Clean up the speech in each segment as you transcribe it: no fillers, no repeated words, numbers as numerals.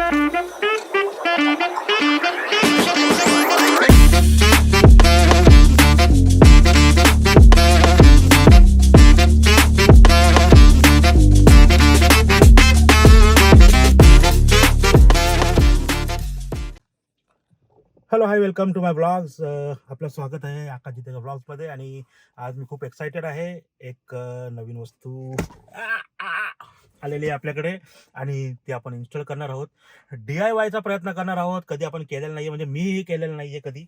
Hello hi, welcome to my blogs. आपलं स्वागत आहे आकाश जितेकर ब्लॉग्समध्ये. आणि आज मी खूप एक्सायटेड आहे. एक नवीन वस्तू आलेली आहे आपल्याकडे आणि ती आपण इन्स्टॉल करणार आहोत. DIYचा प्रयत्न करणार आहोत. कधी आपण केलेलं नाही आहे, म्हणजे मीही केलेलं नाही आहे कधी.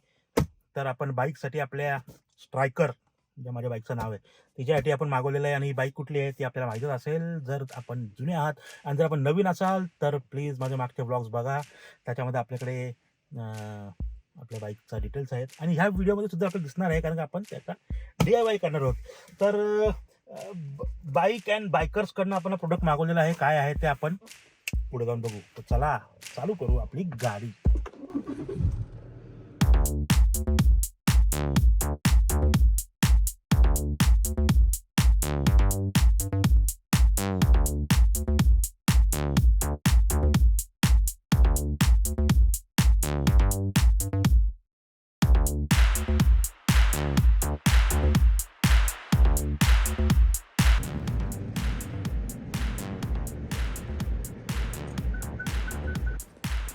तर आपण बाईकसाठी आपल्या स्ट्रायकर, जे माझ्या बाईकचं नाव आहे, तिच्यासाठी आपण मागवलेलं आहे. आणि ही बाईक कुठली आहे ती आपल्याला माहीतच असेल. जर आपण जुने आहात आणि जर आपण नवीन असाल तर प्लीज माझे मागचे ब्लॉग्स बघा. त्याच्यामध्ये आपल्याकडे आपल्या बाईकचा डिटेल्स आहेत. आणि ह्या व्हिडिओमध्ये सुद्धा आपल्याला दिसणार आहे, कारण का आपण त्याचा DIY करणार आहोत. तर बाईक अँड बायकर्सकडनं आपण प्रोडक्ट मागवलेला आहे. काय आहे ते आपण पुढे जाऊन बघू. तर चला चालू करू आपली गाडी.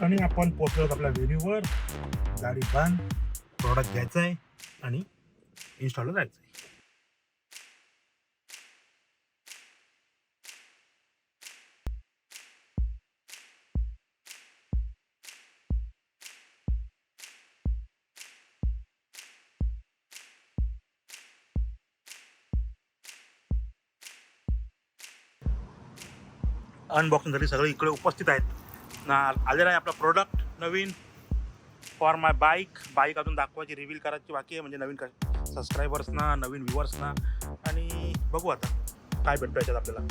आणि आपण पोहोचलो आपल्या व्हेन्यूवर. गाडी बंद, प्रोडक्ट घ्यायचं आहे आणि इन्स्टॉलला जायचं आहे. अनबॉक्सिंग झाली, सगळे इकडे उपस्थित आहेत ना. आलेला आहे आपला product Naveen for my bike अजून दाखवायची, रिव्हील करायची बाकी आहे. म्हणजे नवीन सबस्क्रायबर्सना, नवीन व्ह्युअर्सना. आणि बघू आता काय भेटतो याच्यात आपल्याला.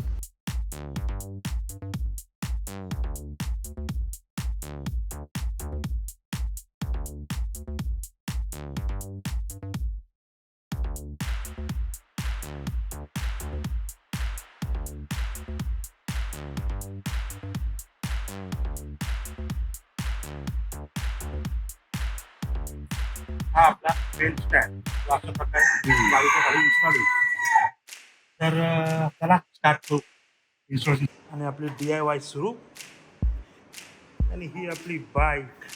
हा आपला पेन स्टँड अशा प्रकारे गाडीच्या खाली इन्स्टॉल होईल. तर चला स्टार्ट करू इन्स्टॉलेशन. आणि आपली DIY सुरू. आणि ही आपली बाईक.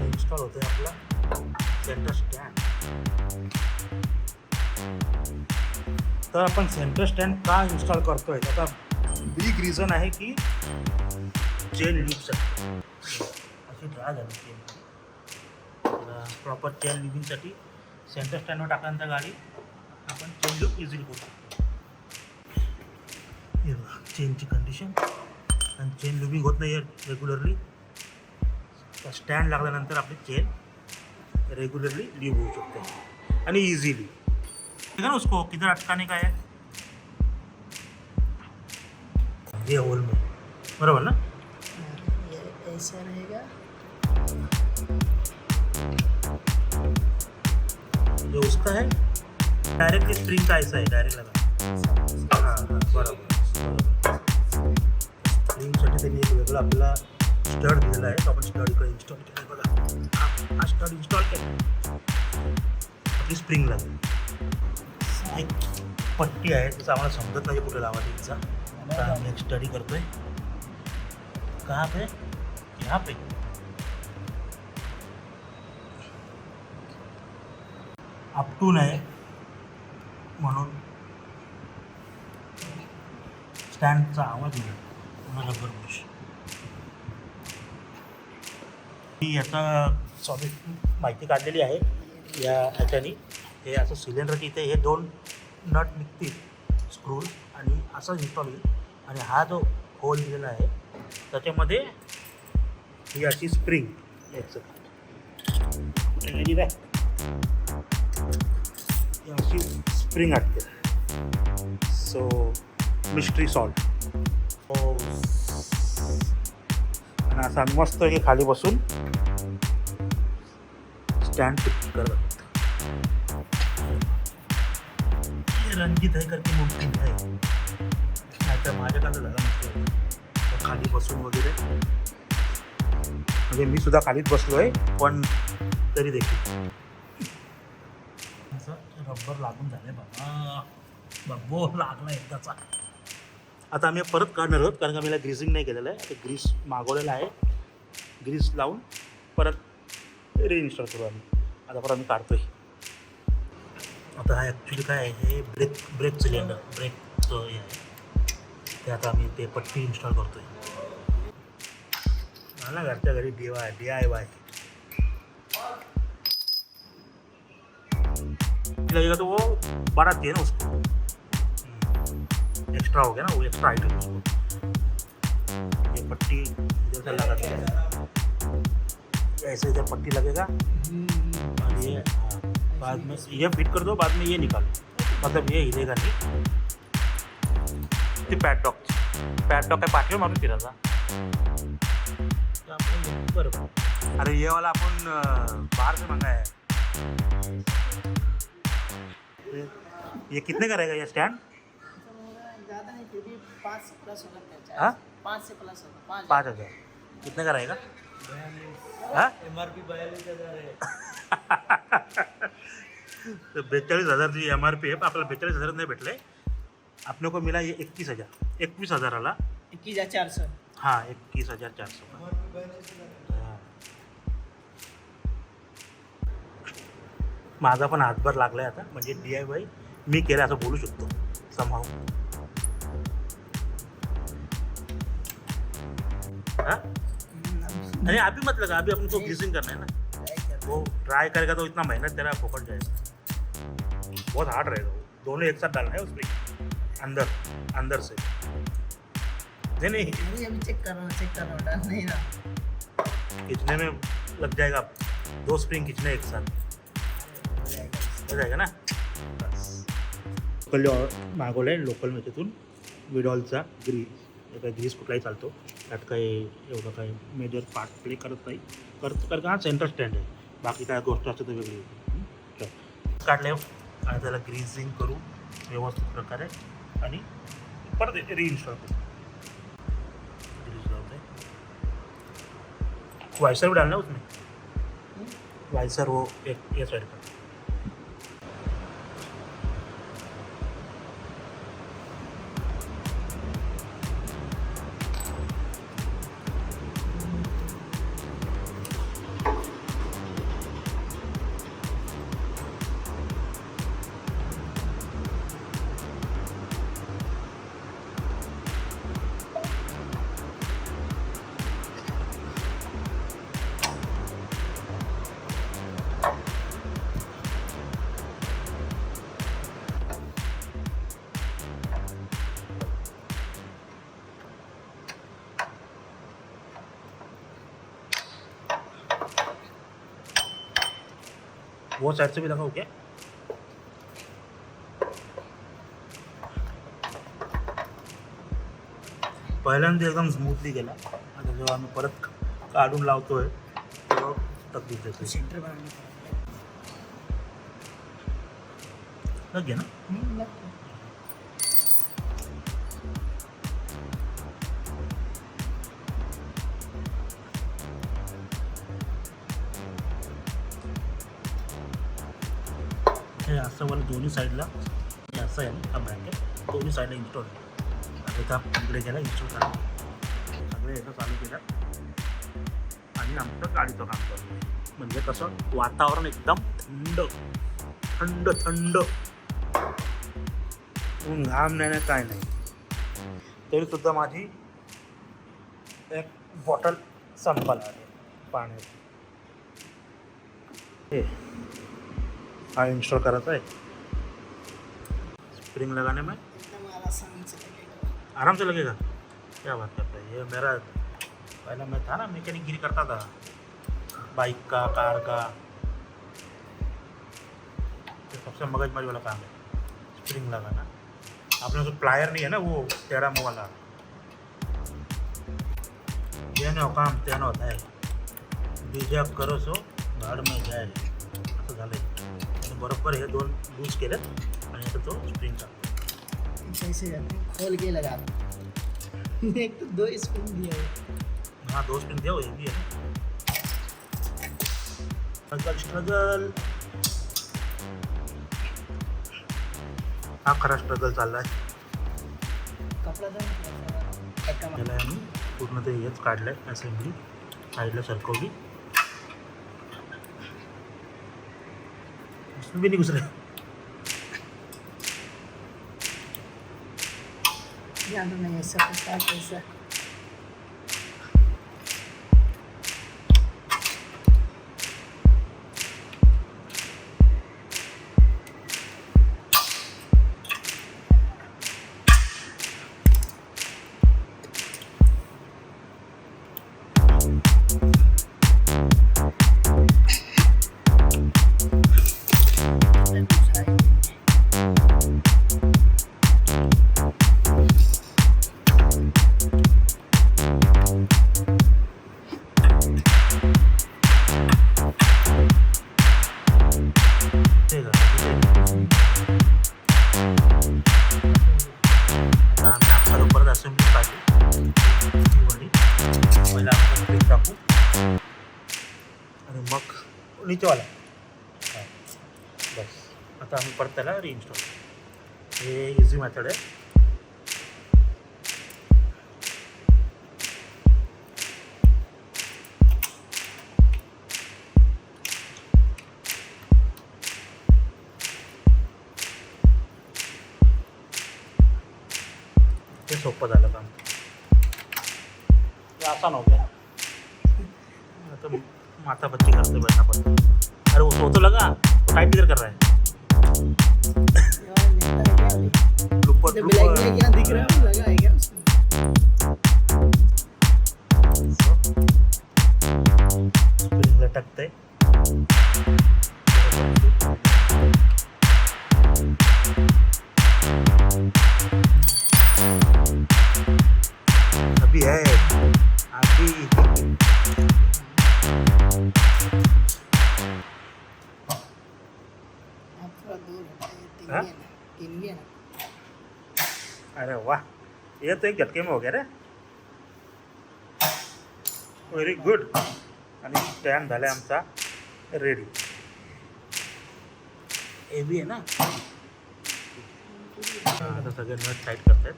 इन्स्टॉल होते आपला सेंटर स्टँड. तर आपण सेंटर स्टँड का इन्स्टॉल करतोय, त्याचा बिग रिझन आहे की चेन लिव्हसाठी. अशी ड्रा झाली चेन. प्रॉपर चेन लिव्हिंगसाठी सेंटर स्टँडवर टाकल्यानंतर गाडी आपण चेन लिव्ह इझिली करू शकतो. हे बघा चेनची कंडिशन. आणि चेन लिव्हिंग होत नाही आहे रेग्युलरली. स्टँड लागल्यानंतर आपली चेन रेगुलरली लीव होऊ शकते आणि इजीली. ठीक है ना. उसको किधर अटकाने का है, ये होल में, बराबर ना. ये ऐसा रहेगा. जो उसका है डायरेक्ट स्प्रिंग का ऐसा है, डायरेक्ट लगा. हाँ हाँ बराबर. स्प्रिंगसाठी त्यांनी एक वेगळं आपल्याला स्टड दिलेला आहे. तो आपण स्टड इकडे इन्स्टॉल केला आहे. बघा हा स्टड इन्स्टॉल केला. आपली स्प्रिंग लागेल. एक पट्टी आहे, तिचं आम्हाला समजत नाही कुठे लावायची. तिचा आम्ही एक स्टडी करतोय. कहाँ पे, यहाँ पे. आपटून आहे म्हणून स्टँडचा आवाज येईल. रबर बुश ही याचा सॉलिड माहिती काढलेली आहे या ह्याच्यानी. हे असं सिलेंडरची इथे हे 2 नट निघतील स्क्रूज आणि असं इन्स्टॉल होईल. आणि हा जो होल दिलेला आहे त्याच्यामध्ये ही अशी स्प्रिंग अशी स्प्रिंग असते. सो मिस्ट्री सॉल्ट आणि असं आम्ही मस्त हे खाली बसून स्टँड फिट करत. रंजित आहे करके मुमकिन आहे. नाहीतर माझ्याकडे झाला नसतं खाली बसून वगैरे. म्हणजे मी सुद्धा खालीच बसलो आहे, पण तरी देखील असं रबर लागून झालं बाबा. बाबो लागला एकदाचा. आता आम्ही परत काढणार आहोत कारण का मला ग्रीसिंग नाही केलेलं आहे. आता ग्रीस मागवलेलं आहे. ग्रीस लावून परत रिइन्स्टॉल करू आम्ही. आता परत आम्ही काढतोय. आता हा ॲक्च्युली काय आहे, हे ब्रेक सिलेंडर ब्रेकचं हे आहे. ते आता आम्ही ते पट्टी इन्स्टॉल करतोय. मला घरच्या घरी DIY लगेगा तो वो बड़ा दिए ना उसको, एक्स्ट्रा हो गया ना वो, एक्स्ट्रा आइटम उसको. ये पट्टी इधर से लगा देगा, ऐसे इधर पट्टी लगेगा और ये बाद में ये फिट कर दो, बाद में ये निकालो. मतलब ये हिलेगा नहीं. ती पॅडलॉक आहे पाठीवर मारून फिरायचा. बरोबर. अरे ये वाला अपन बाहर से मंगाया है. ये कितने का रहेगा ये स्टैंड? ज़्यादा नहीं, फिर भी 5 से प्लस होगा. हाँ 5 से प्लस होगा. 5,000. कितने का रहेगा? हाँ MRP 42,000 है. तो 42,000 MRP आहे. आपल्याला 42,000 नाही भेटले. आपने को मिला ये 21,000 21,400. हाँ 21,400. माझा पण हातभार लागला आहे आता. म्हणजे DIY मी केलं असं बोलू शकतो समहाऊ. हाँ अरे अभी मत लगा, अभी अपन को ग्रीसिंग करना है ना. वो ट्राई करेगा तो इतना मेहनत तेरा फोकट जाएगा. बहुत हार्ड रहेगा वो. दोनों एक साथ डालना है उसमें अंदर से. नहीं अभी चेक कर रहा हूँ डाल नहीं ना. खींचने में लग जाएगा. 2 स्प्रिंग खींचने एक साथ हो जाएगा ना. बस लोकल मागवलं लोकल ह्याच्यातून विडॉलचा ग्रीस कुठलाही चालतो. त्यात काही एवढं काही मेजर पार्ट प्ले करत नाही. कारण का हा सेंटर स्टँड आहे. बाकी काय गोष्ट असते तर वेगळी. काढले आणि त्याला ग्रीसिंग करू व्यवस्थित प्रकारे आणि परत रिइन्स्टॉल करू. ग्रीस लावते. वाइसर भी डालना उसमें. वाइसर वो एक ये साइड का. वो साइड से भी लगाओ क्या? पहिल्यांदा एकदम स्मूथली गेला. आता जेव्हा आम्ही परत काढून लावतोय तेव्हा तकलीफ देते. सेंटर बनाने लग गया ना. हे असं वाला दोन्ही साईडला हे असं आहे हा ब्रँकेट दोन्ही साईडला इन्स्टॉल आहे. आता त्या इकडे गेला इन्स्टॉल करा. सगळे याचं चालू केलं आणि आमचं गाडीचं काम करतो. म्हणजे कसं वातावरण एकदम थंड थंड थंड. घाम नाही काय नाही. तरीसुद्धा माझी एक बॉटल संपला आहे पाण्याची. हे हाँ इंस्टॉल कराता है. स्प्रिंग लगाने में एकदम आराम से लगेगा. आराम से लगेगा. क्या बात करता है. ये मेरा पहला मैं था ना मैकेनिकगिरी करता था, बाइक का, कार का। तो सबसे मगजमारी वाला काम है स्प्रिंग लगाना। आपने उसको प्लायर नहीं है ना, वो टेढ़ा मुँह वाला, यानं काम त्यानं होत आहे. डिजॅक करो सो झाड में जाय, असं झालंय. आणि बरोबर हे दोन लूज केलेत आणि आता तो स्प्रिंग टाकतो. कैसे करते हैं? खोल के लगा एक तो 2 स्पून दिया है. हाँ 2 स्प्रिंग दिया, ये भी है. स्ट्रगल हा खरा स्ट्रगल चाललाय. कपड़ा धो पटका मार. त्याला आम्ही पूर्ण ते हेच काढलंय, असेंब्ली साईडला सरकवली. उसमें भी नहीं घुस रहे. ध्यान तो नहीं ऐसा कैसा कैसा. नीचेवाला बस. आता आम्ही परत त्याला रिइन्स्टॉल. हे इझी मेथड आहे. ते सोपं झालं काम. ये आसान हो गया. आता माथा पच्ची करते बैठा पर. अरे वो तो लगा, वो टाइप इधर कर रहा है. लुपर ब्लैक ब्लैक यहाँ दिख रहा है, वो लगा है क्या उसमें? स्प्रिंग लटकते. अभी है अभी. थोड़ा दूर है. हाँ? तीन भी है ना. अरे वाह, ये तो एक झटके में हो गया रे. Very good. आणि स्टँड झालाय आमचा रेडी. हे बी आहे ना. आता सगळे नट टाईट करतात.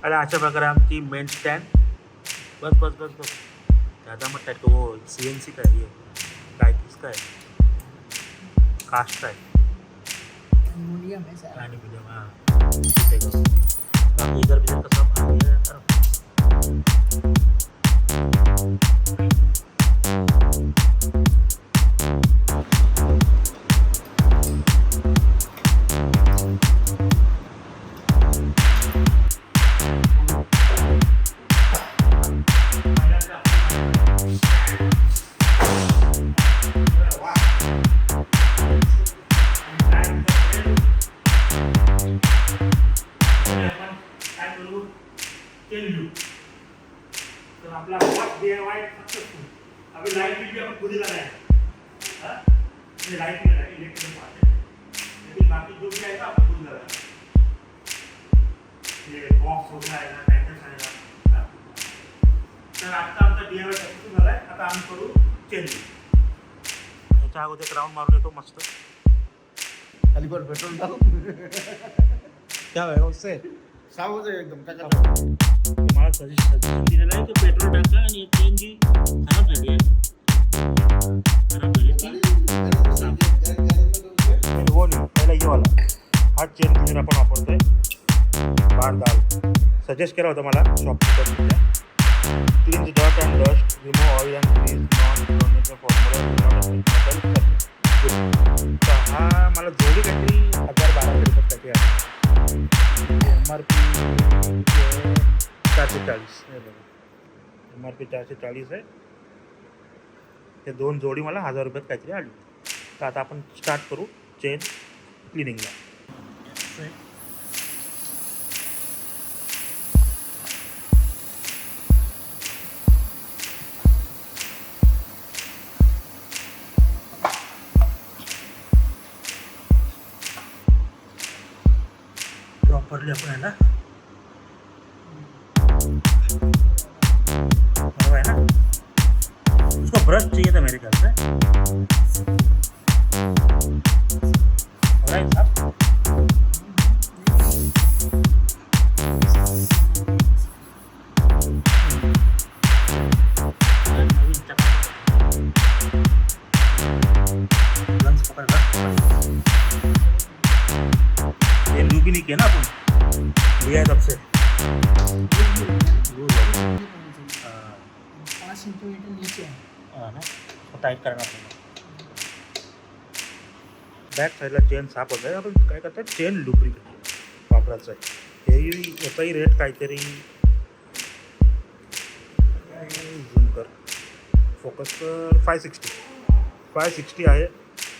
आणि अशा प्रकारे आमची मेन स्टँड. बस बस बस बस, ज़्यादा मत टाइट. वो CNC का है, ये काय किसका है, कास्ट का है. मीडियम है सारा. आणि मीडियम. हाँ बाकी इधर भी का सब आ गया. तर आपला DIY सक्सेसफुल. अभी लाइट भी अपन खुद ही लगाए. हाँ ये लाइट भी लगाए, इलेक्ट्रिक पार्ट है, लेकिन बाकी जो भी आएगा आपको खुद लगाना. ये बॉक्स हो गया, मैग्नेट आएगा. तर आता आमचा DIY सक्सेसफुल झाला आहे. आता आम्ही करू चेंज. याच्या अगोदर एक राऊंड मारून येतो मस्त. खाली पर पेट्रोल डालो. क्या होगा उससे? साफ हो जाएगा एकदम. क्या करना है? तुम्हाला सजेशन दिलेलं आहे की पेट्रोल टाका आणि चेंज खराब झाली आहे. खराब झाली ती. वो नाही, पहिला ये वाला हा चेन क्लिनर आपण वापरतोय. बार दाल सजेस्ट केला होता मला शॉपकीपरच्या. Cleans dust and dust, remove oil and grease, non donative formula. तर हा मला जोडी काहीतरी 1012 रुपये काहीतरी आहे. MRP 450 440 हे बघा, MRP 440 आहे. हे 2 जोडी मला 1000 रुपयात काहीतरी आली. तर आता आपण स्टार्ट करू चेन क्लिनिंगला. प्रॉपरली आपण आहे ना, बरोबर है ना. उसको ब्रश चाहिए था मेरे ख्याल से. हो रहा है साहब. नवीन लंग्स पकड़ ये लू भी नहीं किया ना अपन, लिया है तब से. 5 सेंटीमीटर नीचे है. हाँ ना, उसको टाइट करना पड़ेगा. बॅक साईडला चेन साफ होत आहे. आपण काय करतात, चेन लुब्रिकेट वापरायचं आहे. हेही याचाही रेट काहीतरी, झूम कर, फोकस कर, 560 आहे.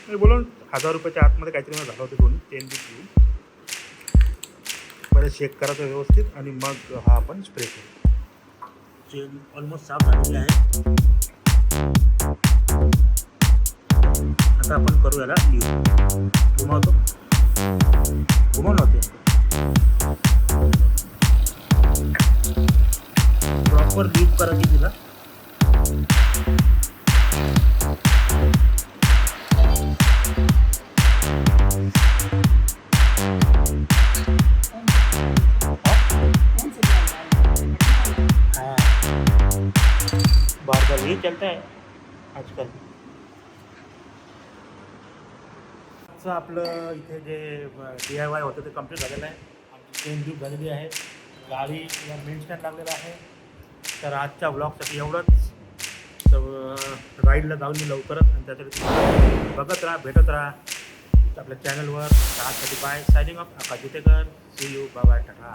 मी बोलून 1000 रुपयाच्या आतमध्ये काहीतरी मला झालं होतं दोन्ही चेन बी घेऊन. पहिले चेक करायचं व्यवस्थित आणि मग हा आपण स्प्रे करू. चेन ऑलमोस्ट साफ झालेली आहे. आता आपण करू याला लीव. घुमावतो, घुमावते प्रॉपर लीव करायची तिला. बारबार यही चलता है आजकाल. असं आपलं इथे जे DIY होतं ते कम्प्लीट झालेलं आहे. आमची चेन ड्यूब झालेली आहे. गाडी या मेन स्टँड लागलेला आहे. तर आजच्या ब्लॉगसाठी एवढंच. तर राईडला जाऊन मी लवकरच, आणि त्यासाठी बघत राहा, भेटत राहा आपल्या चॅनलवर. आजसाठी bye, signing off. Akash Jitekar. See you, bye bye, Tata.